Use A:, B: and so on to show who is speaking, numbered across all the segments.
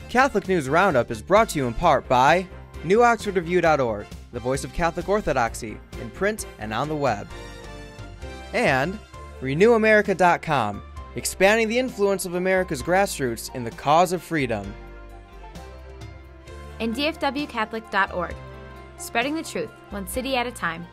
A: Catholic News Roundup is brought to you in part by NewOxfordReview.org, the voice of Catholic Orthodoxy, in print and on the web. And RenewAmerica.com, expanding the influence of America's grassroots in the cause of freedom.
B: And DFWCatholic.org, spreading the truth, one city at a time.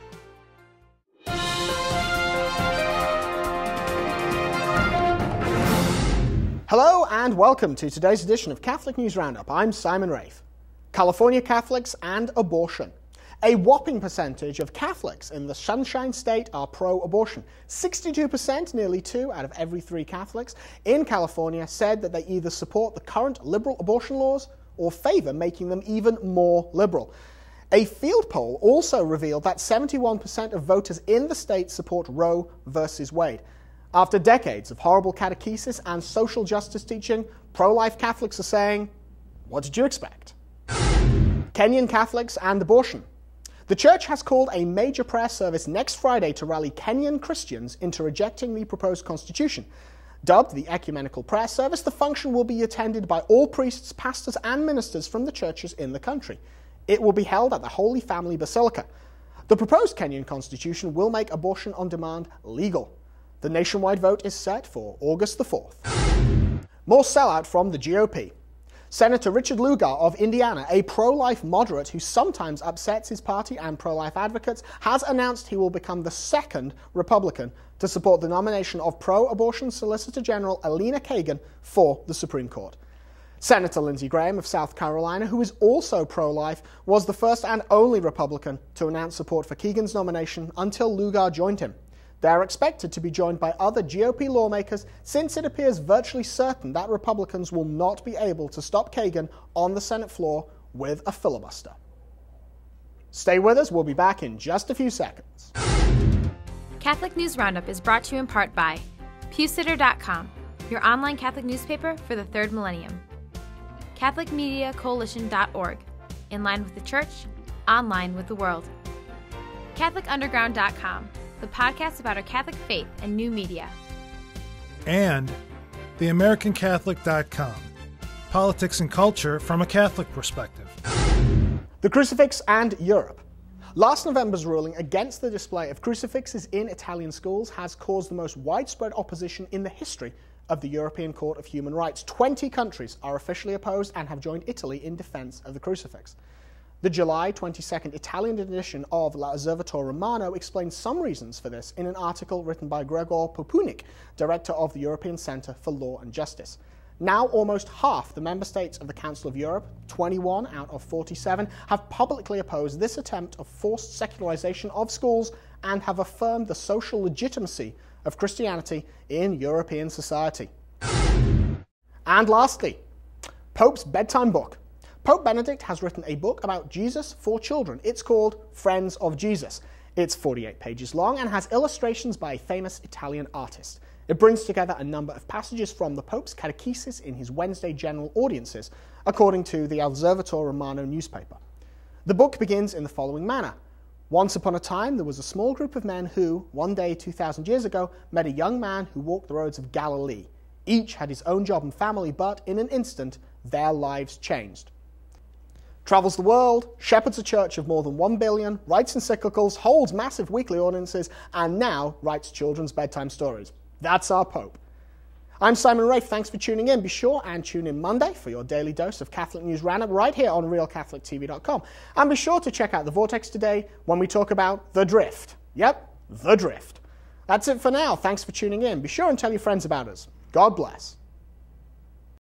C: Hello and welcome to today's edition of Catholic News Roundup. I'm Simon Rafe. California Catholics and abortion. A whopping percentage of Catholics in the Sunshine State are pro-abortion. 62%, nearly 2 out of every 3 Catholics in California, said that they either support the current liberal abortion laws or favor making them even more liberal. A field poll also revealed that 71% of voters in the state support Roe versus Wade. After decades of horrible catechesis and social justice teaching, pro-life Catholics are saying, what did you expect? Kenyan Catholics and abortion. The church has called a major prayer service next Friday to rally Kenyan Christians into rejecting the proposed constitution. Dubbed the Ecumenical Prayer Service, the function will be attended by all priests, pastors, and ministers from the churches in the country. It will be held at the Holy Family Basilica. The proposed Kenyan constitution will make abortion on demand legal. The nationwide vote is set for August the 4th. More sellout from the GOP. Senator Richard Lugar of Indiana, a pro-life moderate who sometimes upsets his party and pro-life advocates, has announced he will become the second Republican to support the nomination of pro-abortion Solicitor General Elena Kagan for the Supreme Court. Senator Lindsey Graham of South Carolina, who is also pro-life, was the first and only Republican to announce support for Kagan's nomination until Lugar joined him. They are expected to be joined by other GOP lawmakers since it appears virtually certain that Republicans will not be able to stop Kagan on the Senate floor with a filibuster. Stay with us, we'll be back in just a few seconds.
B: Catholic News Roundup is brought to you in part by PewSitter.com, your online Catholic newspaper for the third millennium. CatholicMediaCoalition.org, in line with the Church, online with the world. CatholicUnderground.com, the podcast about our Catholic faith and new media.
D: And TheAmericanCatholic.com, politics and culture from a Catholic perspective.
C: The Crucifix and Europe. Last November's ruling against the display of crucifixes in Italian schools has caused the most widespread opposition in the history of the European Court of Human Rights. 20 countries are officially opposed and have joined Italy in defense of the crucifix. The July 22nd Italian edition of L'Osservatore Romano explains some reasons for this in an article written by Gregor Popunic, director of the European Centre for Law and Justice. Now almost half the member states of the Council of Europe, 21 out of 47, have publicly opposed this attempt of forced secularization of schools and have affirmed the social legitimacy of Christianity in European society. And lastly, Pope's bedtime book. Pope Benedict has written a book about Jesus for children. It's called Friends of Jesus. It's 48 pages long and has illustrations by a famous Italian artist. It brings together a number of passages from the Pope's catechesis in his Wednesday general audiences, according to the Osservatore Romano newspaper. The book begins in the following manner. Once upon a time, there was a small group of men who, one day 2,000 years ago, met a young man who walked the roads of Galilee. Each had his own job and family, but in an instant, their lives changed. Travels the world, shepherds a church of more than 1 billion, writes encyclicals, holds massive weekly audiences, and now writes children's bedtime stories. That's our Pope. I'm Simon Rafe. Thanks for tuning in. Be sure and tune in Monday for your daily dose of Catholic News Roundup right here on RealCatholicTV.com. And be sure to check out The Vortex today when we talk about the drift. Yep, the drift. That's it for now. Thanks for tuning in. Be sure and tell your friends about us. God bless.